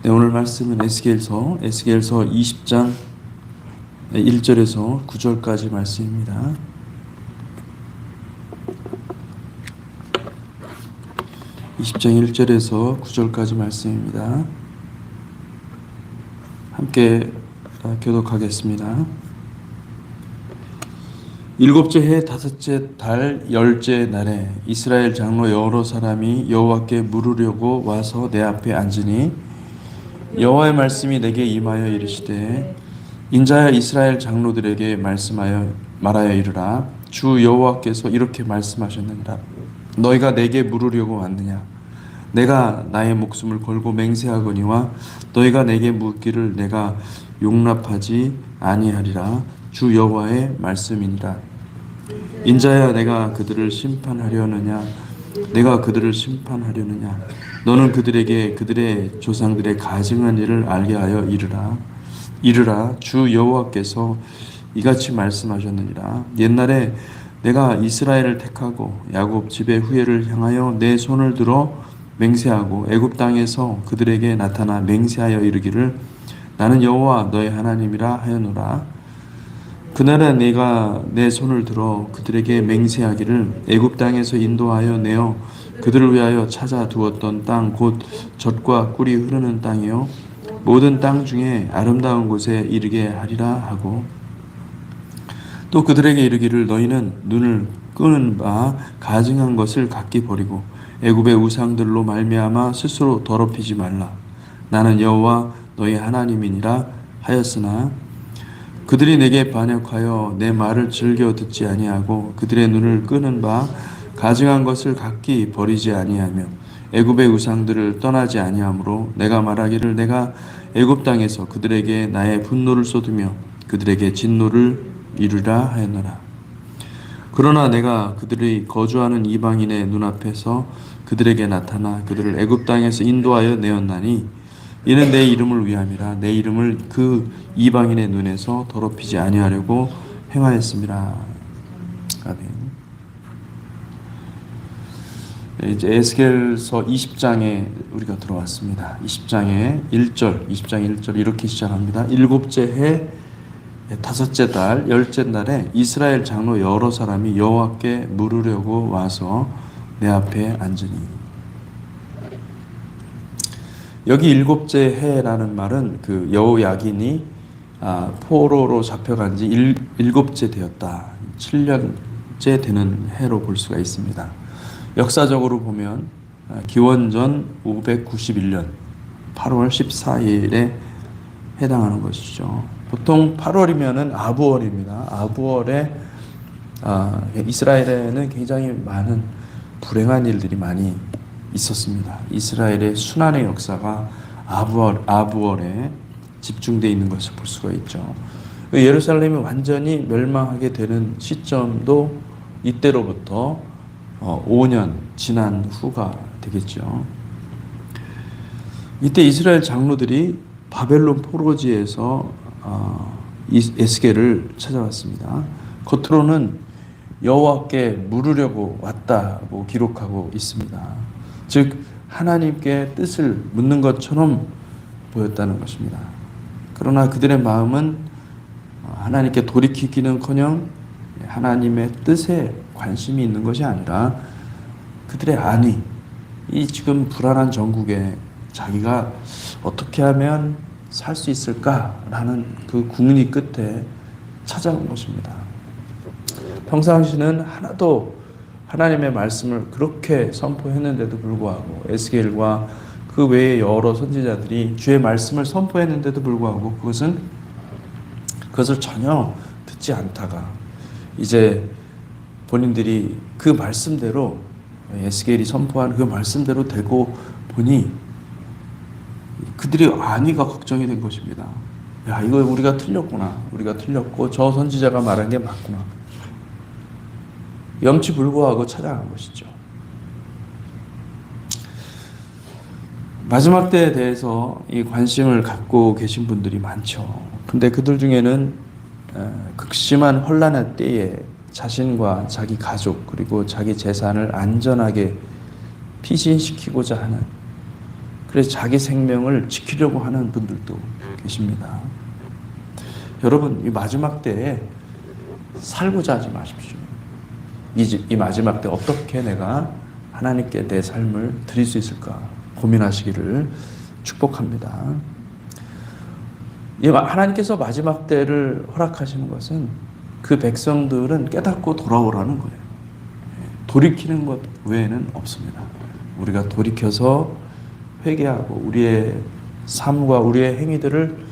네, 오늘 말씀은 에스겔서 20장 1절에서 9절까지 말씀입니다. (20장 1절에서 9절까지) 말씀입니다. 함께 교독하겠습니다. 일곱째 해 다섯째 달 열째 날에 이스라엘 장로 여러 사람이 여호와께 물으려고 와서 내 앞에 앉으니 여호와의 말씀이 내게 임하여 이르시되 인자야 이스라엘 장로들에게 말하여 이르라. 주 여호와께서 이렇게 말씀하셨느니라. 너희가 내게 물으려고 왔느냐? 내가 나의 목숨을 걸고 맹세하거니와 너희가 내게 묻기를 내가 용납하지 아니하리라. 주 여호와의 말씀이니라. 인자야 내가 그들을 심판하려느냐? 내가 그들을 심판하려느냐? 너는 그들에게 그들의 조상들의 가증한 일을 알게 하여 이르라. 주 여호와께서 이같이 말씀하셨느니라. 옛날에 내가 이스라엘을 택하고 야곱 집의 후예를 향하여 내 손을 들어 맹세하고 애굽 땅에서 그들에게 나타나 맹세하여 이르기를 나는 여호와 너의 하나님이라 하였노라. 그날에 내가 내 손을 들어 그들에게 맹세하기를 애굽 땅에서 인도하여 내어 그들을 위하여 찾아 두었던 땅 곧 젖과 꿀이 흐르는 땅이요 모든 땅 중에 아름다운 곳에 이르게 하리라 하고 또 그들에게 이르기를 너희는 눈을 끄는 바 가증한 것을 각기 버리고 애굽의 우상들로 말미암아 스스로 더럽히지 말라. 나는 여호와 너희 하나님이니라 하였으나 그들이 내게 반역하여 내 말을 즐겨 듣지 아니하고 그들의 눈을 끄는 바 가증한 것을 각기 버리지 아니하며 애굽의 우상들을 떠나지 아니하므로 내가 말하기를 내가 애굽 땅에서 그들에게 나의 분노를 쏟으며 그들에게 진노를 이루라 하였노라. 그러나 내가 그들이 거주하는 이방인의 눈앞에서 그들에게 나타나 그들을 애굽 땅에서 인도하여 내었나니 이는 내 이름을 위함이라. 내 이름을 그 이방인의 눈에서 더럽히지 아니하려고 행하였습니다. 아멘. 이제 에스겔서 20장에 우리가 들어왔습니다. 20장 1절 이렇게 시작합니다. 일곱째 해 다섯째 달 열째 날에 이스라엘 장로 여러 사람이 여호와께 물으려고 와서 내 앞에 앉으니. 여기 일곱째 해라는 말은 그 여호야긴이 포로로 잡혀간 지 일곱째 되었다. 7년째 되는 해로 볼 수가 있습니다. 역사적으로 보면 기원전 591년 8월 14일에 해당하는 것이죠. 보통 8월이면은 아부월입니다. 아부월에 이스라엘에는 굉장히 많은 불행한 일들이 많이 있었습니다. 이스라엘의 순환의 역사가 아부월에 집중되어 있는 것을 볼 수가 있죠. 예루살렘이 완전히 멸망하게 되는 시점도 이때로부터 5년 지난 후가 되겠죠. 이때 이스라엘 장로들이 바벨론 포로지에서 에스겔을 찾아왔습니다. 겉으로는 여호와께 물으려고 왔다고 기록하고 있습니다. 즉 하나님께 뜻을 묻는 것처럼 보였다는 것입니다. 그러나 그들의 마음은 하나님께 돌이키기는커녕 하나님의 뜻에 관심이 있는 것이 아니라 그들의 안위, 이 지금 불안한 전국에 자기가 어떻게 하면 살 수 있을까라는 그 궁리 끝에 찾아온 것입니다. 평상시는 하나도 하나님의 말씀을 그렇게 선포했는데도 불구하고 에스겔과 그 외의 여러 선지자들이 주의 말씀을 선포했는데도 불구하고 그것을 전혀 듣지 않다가 이제 본인들이 그 말씀대로 에스겔이 선포한 그 말씀대로 되고 보니 그들의 안위가 걱정이 된 것입니다. 야, 이거 우리가 틀렸구나. 우리가 틀렸고 저 선지자가 말한 게 맞구나. 염치불구하고 찾아간 것이죠. 마지막 때에 대해서 이 관심을 갖고 계신 분들이 많죠. 근데 그들 중에는 극심한 혼란의 때에 자신과 자기 가족 그리고 자기 재산을 안전하게 피신시키고자 하는 그래서 자기 생명을 지키려고 하는 분들도 계십니다. 여러분, 이 마지막 때에 살고자 하지 마십시오. 이 마지막 때 어떻게 내가 하나님께 내 삶을 드릴 수 있을까 고민하시기를 축복합니다. 하나님께서 마지막 때를 허락하시는 것은 그 백성들은 깨닫고 돌아오라는 거예요. 돌이키는 것 외에는 없습니다. 우리가 돌이켜서 회개하고 우리의 삶과 우리의 행위들을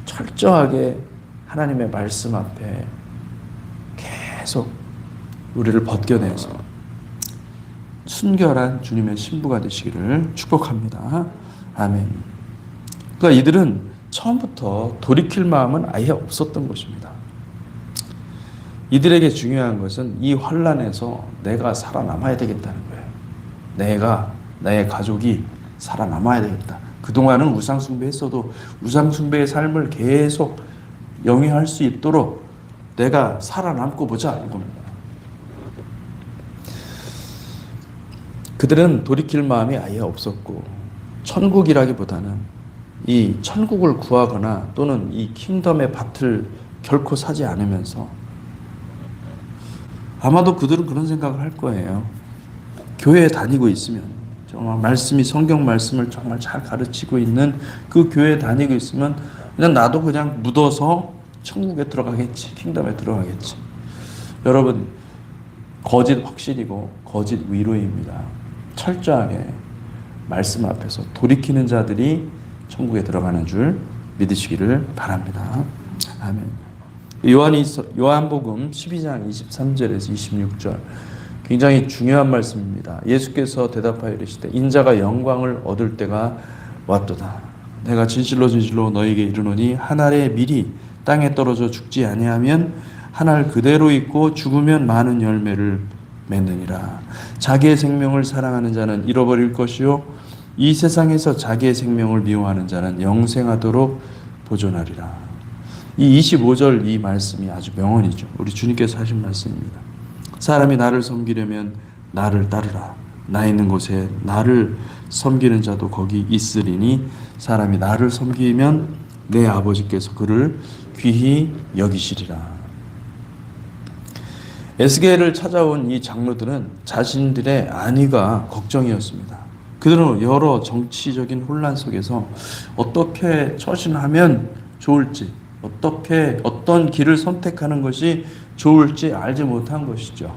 철저하게 하나님의 말씀 앞에 계속 우리를 벗겨내서 순결한 주님의 신부가 되시기를 축복합니다. 아멘. 그러니까 이들은 처음부터 돌이킬 마음은 아예 없었던 것입니다. 이들에게 중요한 것은 이 환난에서 내가 살아남아야 되겠다는 거예요. 내가, 나의 가족이 살아남아야 되겠다. 그동안은 우상숭배했어도 우상숭배의 삶을 계속 영위할 수 있도록 내가 살아남고 보자 이겁니다. 그들은 돌이킬 마음이 아예 없었고 천국이라기보다는 이 천국을 구하거나 또는 이 킹덤의 밭을 결코 사지 않으면서 아마도 그들은 그런 생각을 할 거예요. 교회에 다니고 있으면 정말 말씀이 성경 말씀을 정말 잘 가르치고 있는 그 교회에 다니고 있으면 그냥 나도 그냥 묻어서 천국에 들어가겠지, 킹덤에 들어가겠지. 여러분, 거짓 확신이고 거짓 위로입니다. 철저하게 말씀 앞에서 돌이키는 자들이 천국에 들어가는 줄 믿으시기를 바랍니다. 아멘. 요한복음 12장 23절에서 26절 굉장히 중요한 말씀입니다. 예수께서 대답하여 이르시되 인자가 영광을 얻을 때가 왔도다. 내가 진실로 진실로 너희에게 이르노니 한 알의 밀이 땅에 떨어져 죽지 아니하면 한 알 그대로 있고 죽으면 많은 열매를 맺느니라. 자기의 생명을 사랑하는 자는 잃어버릴 것이요 이 세상에서 자기의 생명을 미워하는 자는 영생하도록 보존하리라. 이 25절 이 말씀이 아주 명언이죠. 우리 주님께서 하신 말씀입니다. 사람이 나를 섬기려면 나를 따르라. 나 있는 곳에 나를 섬기는 자도 거기 있으리니 사람이 나를 섬기면 내 아버지께서 그를 귀히 여기시리라. 에스겔을 찾아온 이 장로들은 자신들의 안위가 걱정이었습니다. 그들은 여러 정치적인 혼란 속에서 어떻게 처신하면 좋을지, 어떤 길을 선택하는 것이 좋을지 알지 못한 것이죠.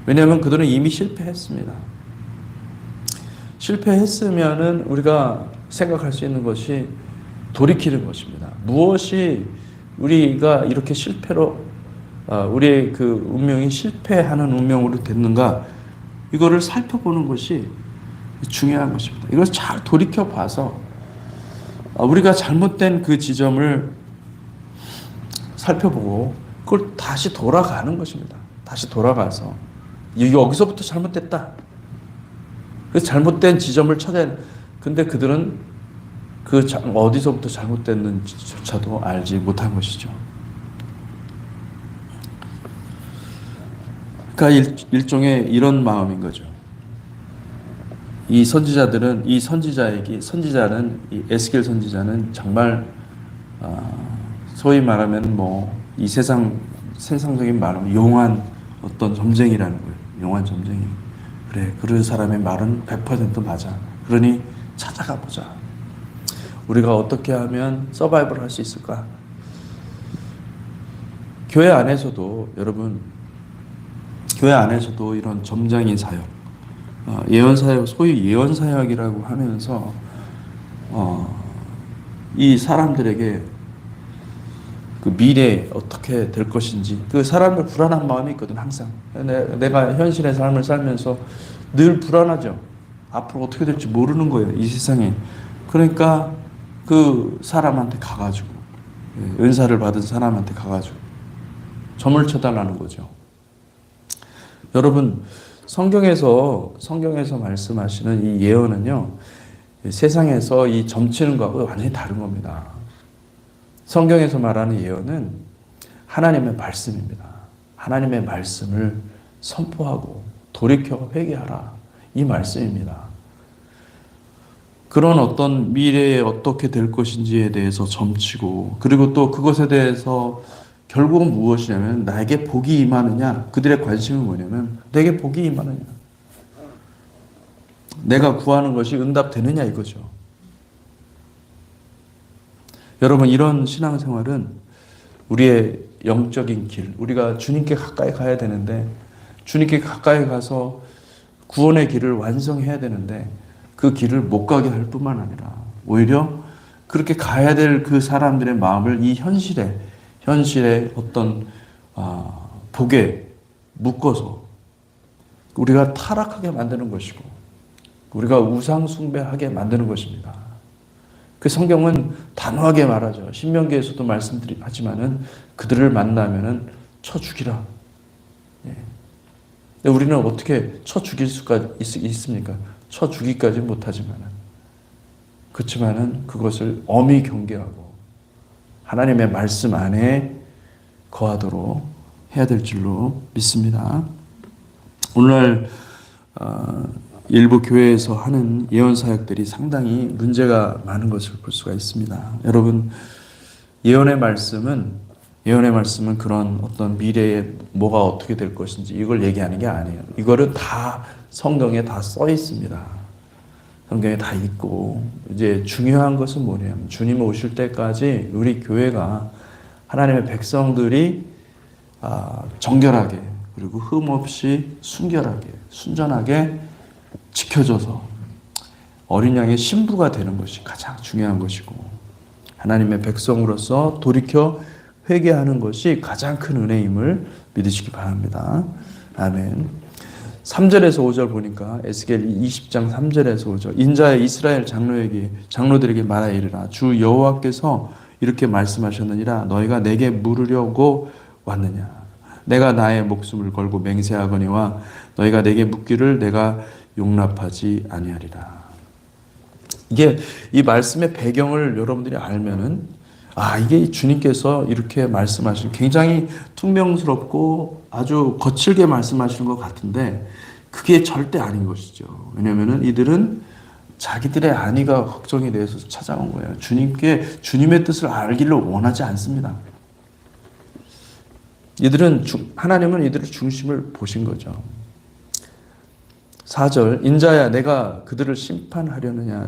왜냐하면 그들은 이미 실패했습니다. 실패했으면은 우리가 생각할 수 있는 것이 돌이키는 것입니다. 무엇이 우리가 이렇게 실패로 우리의 그 운명이 실패하는 운명으로 됐는가 이거를 살펴보는 것이 중요한 것입니다. 이걸 잘 돌이켜 봐서 우리가 잘못된 그 지점을 살펴보고 그걸 다시 돌아가는 것입니다. 다시 돌아가서 여기서부터 잘못됐다. 그 잘못된 지점을 찾아야. 근데 그들은 그 어디서부터 잘못됐는지조차도 알지 못한 것이죠. 그러니까 일종의 이런 마음인 거죠. 이 선지자는 이 에스겔 선지자는 정말 소위 말하면 이 세상적인 말하면 용한 어떤 점쟁이라는 거예요. 용한 점쟁이. 그래, 그런 사람의 말은 100% 맞아. 그러니 찾아가 보자. 우리가 어떻게 하면 서바이벌 할 수 있을까? 교회 안에서도 여러분, 교회 안에서도 이런 점쟁이 사역, 예언사역, 소위 예언사역이라고 하면서 이 사람들에게 그 미래 어떻게 될 것인지 그 사람들 불안한 마음이 있거든. 항상 내가 현실의 삶을 살면서 늘 불안하죠. 앞으로 어떻게 될지 모르는 거예요, 이 세상에. 그러니까 그 사람한테 가가지고 은사를 받은 사람한테 가가지고 점을 쳐달라는 거죠. 여러분, 성경에서 말씀하시는 이 예언은요, 세상에서 이 점치는 거하고 완전히 다른 겁니다. 성경에서 말하는 예언은 하나님의 말씀입니다. 하나님의 말씀을 선포하고 돌이켜 회개하라. 이 말씀입니다. 그런 어떤 미래에 어떻게 될 것인지에 대해서 점치고, 그리고 또 그것에 대해서 결국은 무엇이냐면 나에게 복이 임하느냐. 그들의 관심은 뭐냐면 내게 복이 임하느냐, 내가 구하는 것이 응답되느냐 이거죠. 여러분, 이런 신앙생활은 우리의 영적인 길, 우리가 주님께 가까이 가야 되는데, 주님께 가까이 가서 구원의 길을 완성해야 되는데 그 길을 못 가게 할 뿐만 아니라 오히려 그렇게 가야 될 그 사람들의 마음을 이 현실의 어떤 복에 묶어서 우리가 타락하게 만드는 것이고, 우리가 우상 숭배하게 만드는 것입니다. 그 성경은 단호하게 말하죠. 신명기에서도 말씀하지만은 그들을 만나면은 쳐 죽이라. 예. 근데 우리는 어떻게 쳐 죽일 수가 있습니까? 쳐 죽이까지 못하지만은, 그렇지만은 그것을 엄히 경계하고 하나님의 말씀 안에 거하도록 해야 될 줄로 믿습니다. 오늘날 일부 교회에서 하는 예언 사역들이 상당히 문제가 많은 것을 볼 수가 있습니다. 여러분, 예언의 말씀은 그런 어떤 미래에 뭐가 어떻게 될 것인지 이걸 얘기하는 게 아니에요. 이거를 다 성경에 다 써 있습니다. 성경에 다 있고, 이제 중요한 것은 뭐냐면 주님 오실 때까지 우리 교회가, 하나님의 백성들이 정결하게, 그리고 흠없이 순결하게, 순전하게 지켜져서 어린 양의 신부가 되는 것이 가장 중요한 것이고, 하나님의 백성으로서 돌이켜 회개하는 것이 가장 큰 은혜임을 믿으시기 바랍니다. 아멘. 3절에서 5절 보니까 에스겔 20장 3절에서 5절, 인자의 이스라엘 장로들에게 말하 이르라. 주 여호와께서 이렇게 말씀하셨느니라. 너희가 내게 물으려고 왔느냐. 내가 나의 목숨을 걸고 맹세하거니와 너희가 내게 묻기를 내가 용납하지 아니하리라. 이게 이 말씀의 배경을 여러분들이 알면은, 이게 주님께서 이렇게 말씀하신, 굉장히 퉁명스럽고 아주 거칠게 말씀하시는 것 같은데 그게 절대 아닌 것이죠. 왜냐하면은 이들은 자기들의 안위가 걱정이 돼서 찾아온 거예요. 주님의 뜻을 알기를 원하지 않습니다. 하나님은 이들의 중심을 보신 거죠. 4절, 인자야 내가 그들을 심판하려느냐.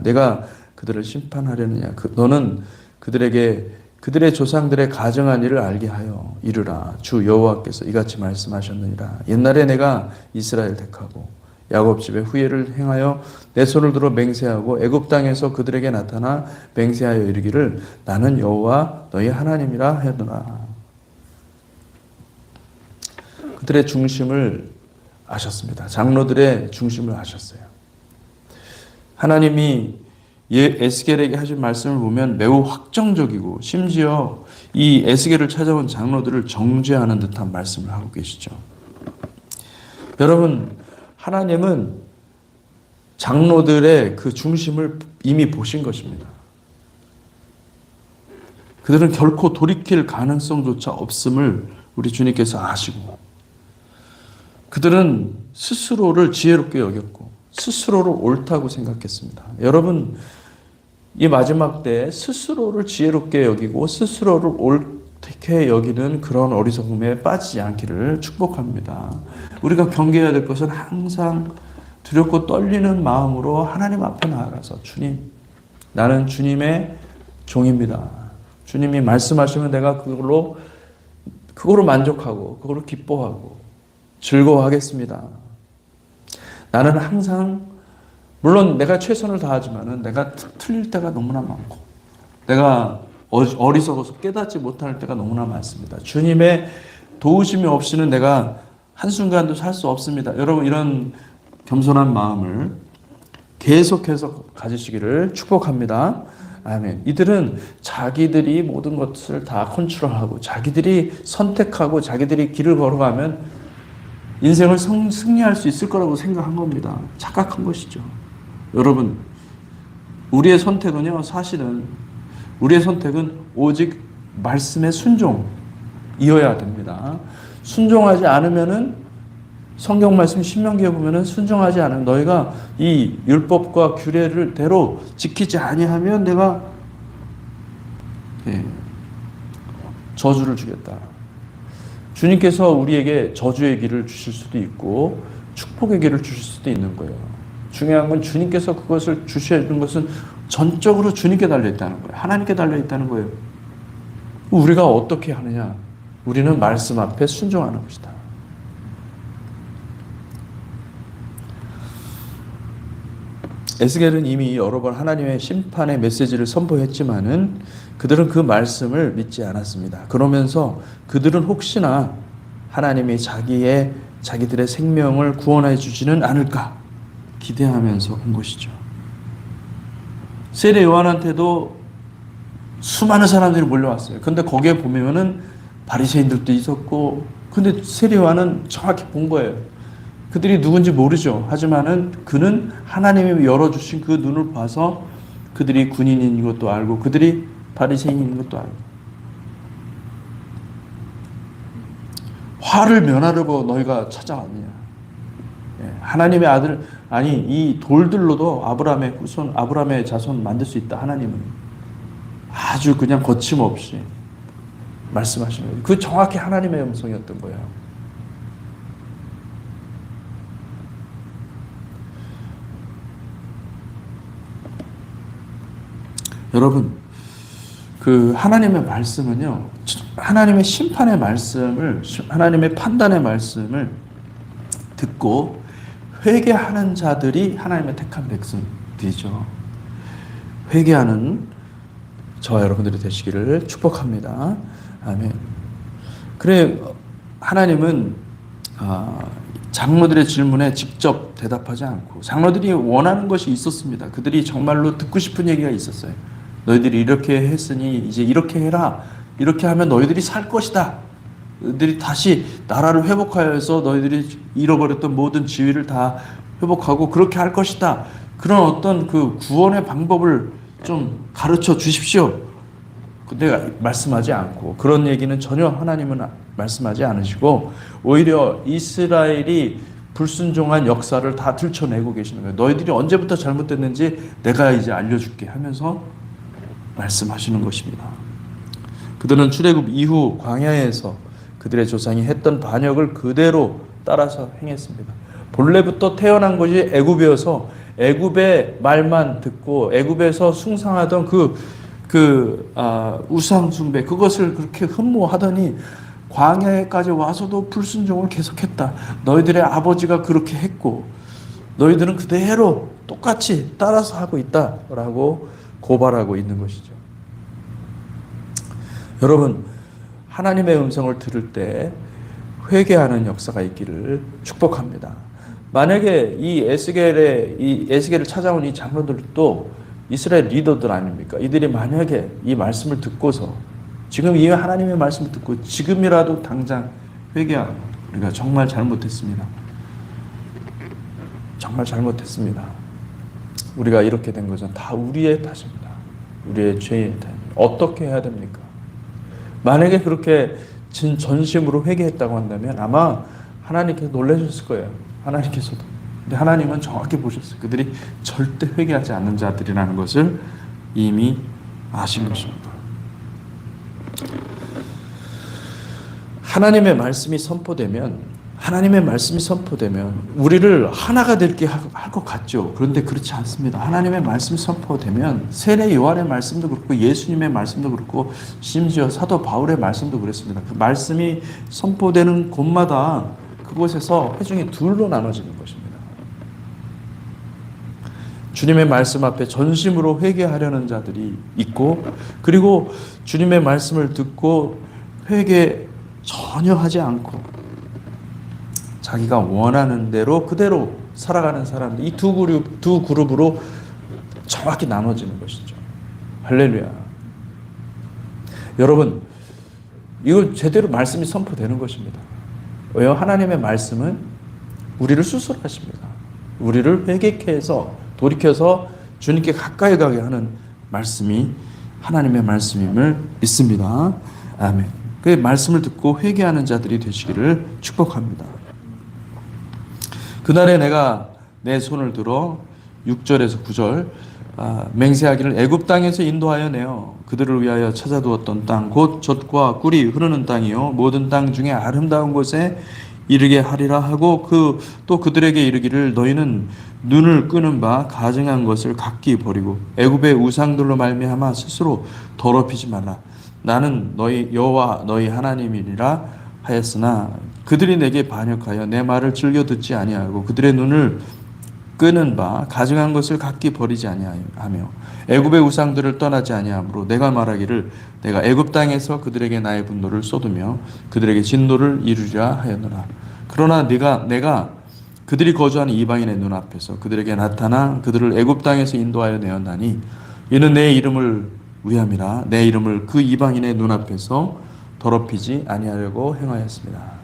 너는 그들의 조상들의 가정한 일을 알게 하여 이르라. 주 여호와께서 이같이 말씀하셨느니라. 옛날에 내가 이스라엘 택하고 야곱 집에 후회를 행하여 내 손을 들어 맹세하고 애굽 땅에서 그들에게 나타나 맹세하여 이르기를 나는 여호와 너희 하나님이라 하였노라. 그들의 중심을 아셨습니다. 장로들의 중심을 아셨어요. 하나님이 에스겔에게 하신 말씀을 보면 매우 확정적이고, 심지어 이 에스겔을 찾아온 장로들을 정죄하는 듯한 말씀을 하고 계시죠. 여러분, 하나님은 장로들의 그 중심을 이미 보신 것입니다. 그들은 결코 돌이킬 가능성조차 없음을 우리 주님께서 아시고, 그들은 스스로를 지혜롭게 여겼고 스스로를 옳다고 생각했습니다. 여러분, 이 마지막 때 스스로를 지혜롭게 여기고 스스로를 옳게 여기는 그런 어리석음에 빠지지 않기를 축복합니다. 우리가 경계해야 될 것은 항상 두렵고 떨리는 마음으로 하나님 앞에 나아가서, 주님, 나는 주님의 종입니다. 주님이 말씀하시면 내가 그걸로 만족하고 그걸로 기뻐하고 즐거워하겠습니다. 나는 항상, 물론 내가 최선을 다하지만은 내가 틀릴 때가 너무나 많고 내가 어리석어서 깨닫지 못할 때가 너무나 많습니다. 주님의 도우심이 없이는 내가 한순간도 살 수 없습니다. 여러분, 이런 겸손한 마음을 계속해서 가지시기를 축복합니다. 아멘. 이들은 자기들이 모든 것을 다 컨트롤하고 자기들이 선택하고 자기들이 길을 걸어가면 인생을 승리할 수 있을 거라고 생각한 겁니다. 착각한 것이죠. 여러분, 우리의 선택은요, 사실은 우리의 선택은 오직 말씀의 순종이어야 됩니다. 순종하지 않으면은 성경 말씀 신명기에 보면은 순종하지 않은 너희가 이 율법과 규례를 대로 지키지 아니하면 내가 저주를 주겠다. 주님께서 우리에게 저주의 길을 주실 수도 있고 축복의 길을 주실 수도 있는 거예요. 중요한 건 주님께서 그것을 주시는 것은 전적으로 주님께 달려있다는 거예요. 하나님께 달려있다는 거예요. 우리가 어떻게 하느냐? 우리는 말씀 앞에 순종하는 것이다. 에스겔은 이미 여러 번 하나님의 심판의 메시지를 선포했지만은 그들은 그 말씀을 믿지 않았습니다. 그러면서 그들은 혹시나 하나님이 자기들의 생명을 구원해 주지는 않을까 기대하면서 한 것이죠. 세례 요한한테도 수많은 사람들이 몰려왔어요. 근데 거기에 보면은 바리새인들도 있었고, 근데 세례 요한은 정확히 본 거예요. 그들이 누군지 모르죠. 하지만은 그는 하나님이 열어주신 그 눈을 봐서 그들이 군인인 것도 알고 그들이 바리새인인 것도 알고 화를 면하려고 너희가 찾아왔느냐. 하나님의 아들, 아니 이 돌들로도 아브라함의 후손, 아브라함의 자손 만들 수 있다. 하나님은 아주 그냥 거침없이 말씀하시는 거예요. 그 정확히 하나님의 음성이었던 거예요. 여러분, 그 하나님의 말씀은요, 하나님의 심판의 말씀을, 하나님의 판단의 말씀을 듣고 회개하는 자들이 하나님의 택한 백성들이죠. 회개하는 저와 여러분들이 되시기를 축복합니다. 아멘. 그래, 하나님은 장로들의 질문에 직접 대답하지 않고, 장로들이 원하는 것이 있었습니다. 그들이 정말로 듣고 싶은 얘기가 있었어요. 너희들이 이렇게 했으니 이제 이렇게 해라. 이렇게 하면 너희들이 살 것이다. 너희들이 다시 나라를 회복하여서 너희들이 잃어버렸던 모든 지위를 다 회복하고 그렇게 할 것이다. 그런 어떤 그 구원의 방법을 좀 가르쳐 주십시오. 근데 말씀하지 않고, 그런 얘기는 전혀 하나님은 말씀하지 않으시고 오히려 이스라엘이 불순종한 역사를 다 들춰내고 계시는 거예요. 너희들이 언제부터 잘못됐는지 내가 이제 알려줄게 하면서 말씀하시는 것입니다. 그들은 출애굽 이후 광야에서 그들의 조상이 했던 반역을 그대로 따라서 행했습니다. 본래부터 태어난 것이 애굽이어서 애굽의 말만 듣고 애굽에서 숭상하던 우상 숭배, 그것을 그렇게 흠모하더니 광야에까지 와서도 불순종을 계속했다. 너희들의 아버지가 그렇게 했고 너희들은 그대로 똑같이 따라서 하고 있다라고 고발하고 있는 것이죠. 여러분, 하나님의 음성을 들을 때 회개하는 역사가 있기를 축복합니다. 만약에 이 에스겔을 찾아온 이 장로들도 이스라엘 리더들 아닙니까? 이들이 만약에 이 말씀을 듣고서 지금 이 하나님의 말씀을 듣고 지금이라도 당장 회개하고, 우리가 정말 잘못했습니다. 정말 잘못했습니다. 우리가 이렇게 된 것은 다 우리의 탓입니다. 우리의 죄의 탓입니다. 어떻게 해야 됩니까? 만약에 그렇게 전심으로 회개했다고 한다면 아마 하나님께서 놀라셨을 거예요. 하나님께서도. 근데 하나님은 정확히 보셨어요. 그들이 절대 회개하지 않는 자들이라는 것을 이미 아신 것입니다. 하나님의 말씀이 선포되면 우리를 하나가 될게 할 것 같죠. 그런데 그렇지 않습니다. 하나님의 말씀이 선포되면 세례 요한의 말씀도 그렇고 예수님의 말씀도 그렇고 심지어 사도 바울의 말씀도 그랬습니다. 그 말씀이 선포되는 곳마다 그곳에서 회중이 둘로 나눠지는 것입니다. 주님의 말씀 앞에 전심으로 회개하려는 자들이 있고, 그리고 주님의 말씀을 듣고 회개 전혀 하지 않고 자기가 원하는 대로 그대로 살아가는 사람들, 이 두 그룹으로 정확히 나눠지는 것이죠. 할렐루야. 여러분, 이거 제대로 말씀이 선포되는 것입니다. 왜요? 하나님의 말씀은 우리를 수술하십니다. 우리를 회개케 해서 돌이켜서 주님께 가까이 가게 하는 말씀이 하나님의 말씀임을 믿습니다. 아멘. 그 말씀을 듣고 회개하는 자들이 되시기를 축복합니다. 그날에 내가 내 손을 들어 6절에서 9절 맹세하기를 애굽 땅에서 인도하여 내어 그들을 위하여 찾아두었던 땅 곧 젖과 꿀이 흐르는 땅이요 모든 땅 중에 아름다운 곳에 이르게 하리라 하고 또 그들에게 이르기를 너희는 눈을 끄는 바 가증한 것을 각기 버리고 애굽의 우상들로 말미암아 스스로 더럽히지 말라. 나는 너희 여호와 너희 하나님이니라 하였으나 그들이 내게 반역하여 내 말을 즐겨 듣지 아니하고 그들의 눈을 끄는 바 가증한 것을 각기 버리지 아니하며 애굽의 우상들을 떠나지 아니하므로 내가 말하기를 내가 애굽 땅에서 그들에게 나의 분노를 쏟으며 그들에게 진노를 이루리라 하였노라. 그러나 내가 그들이 거주하는 이방인의 눈앞에서 그들에게 나타나 그들을 애굽 땅에서 인도하여 내었나니 이는 내 이름을 위함이라. 내 이름을 그 이방인의 눈앞에서 더럽히지 아니하려고 행하였습니다.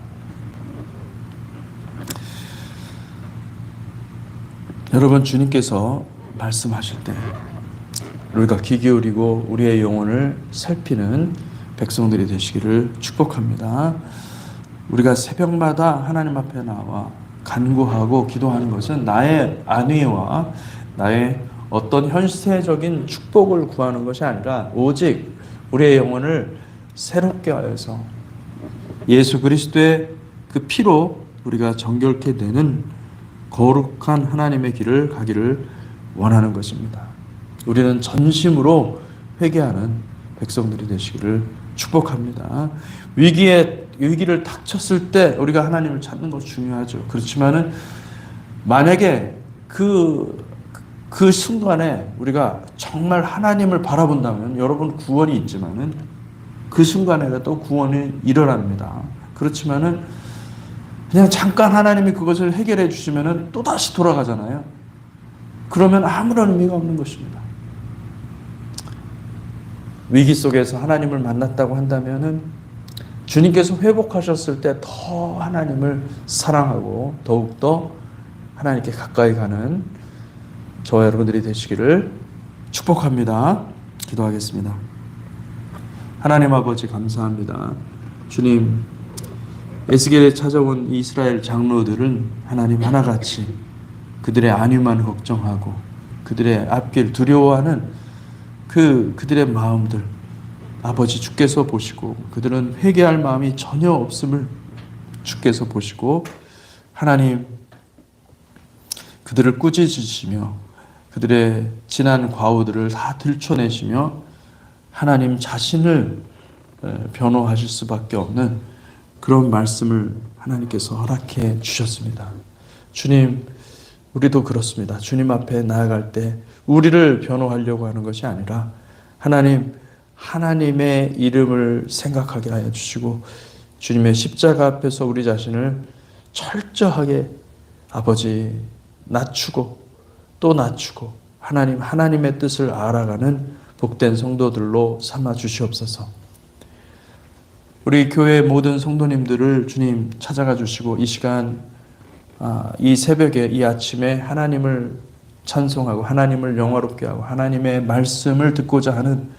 여러분, 주님께서 말씀하실 때 우리가 귀 기울이고 우리의 영혼을 살피는 백성들이 되시기를 축복합니다. 우리가 새벽마다 하나님 앞에 나와 간구하고 기도하는 것은 나의 안위와 나의 어떤 현세적인 축복을 구하는 것이 아니라 오직 우리의 영혼을 새롭게 하여서 예수 그리스도의 그 피로 우리가 정결케 되는 거룩한 하나님의 길을 가기를 원하는 것입니다. 우리는 전심으로 회개하는 백성들이 되시기를 축복합니다. 위기를 닥쳤을 때 우리가 하나님을 찾는 것이 중요하죠. 그렇지만은 만약에 그 순간에 우리가 정말 하나님을 바라본다면 여러분 구원이 있지만은 그 순간에라도 구원이 일어납니다. 그렇지만은 그냥 잠깐 하나님이 그것을 해결해 주시면은 또다시 돌아가잖아요. 그러면 아무런 의미가 없는 것입니다. 위기 속에서 하나님을 만났다고 한다면은 주님께서 회복하셨을 때 더 하나님을 사랑하고 더욱더 하나님께 가까이 가는 저와 여러분들이 되시기를 축복합니다. 기도하겠습니다. 하나님 아버지 감사합니다. 주님, 에스겔에 찾아온 이스라엘 장로들은 하나님 하나같이 그들의 안위만 걱정하고 그들의 앞길 두려워하는 그들의 마음들 아버지 주께서 보시고 그들은 회개할 마음이 전혀 없음을 주께서 보시고 하나님 그들을 꾸짖으시며 그들의 지난 과오들을 다 들춰내시며 하나님 자신을 변호하실 수밖에 없는 그런 말씀을 하나님께서 허락해 주셨습니다. 주님, 우리도 그렇습니다. 주님 앞에 나아갈 때 우리를 변호하려고 하는 것이 아니라 하나님의 이름을 생각하게 하여 주시고 주님의 십자가 앞에서 우리 자신을 철저하게 아버지 낮추고 또 낮추고 하나님의 뜻을 알아가는 복된 성도들로 삼아 주시옵소서. 우리 교회 모든 성도님들을 주님 찾아가 주시고 이 시간 이 새벽에 이 아침에 하나님을 찬송하고 하나님을 영화롭게 하고 하나님의 말씀을 듣고자 하는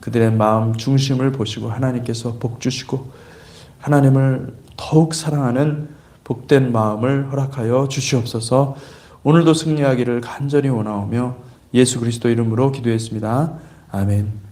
그들의 마음 중심을 보시고 하나님께서 복 주시고 하나님을 더욱 사랑하는 복된 마음을 허락하여 주시옵소서. 오늘도 승리하기를 간절히 원하오며 예수 그리스도 이름으로 기도했습니다. 아멘.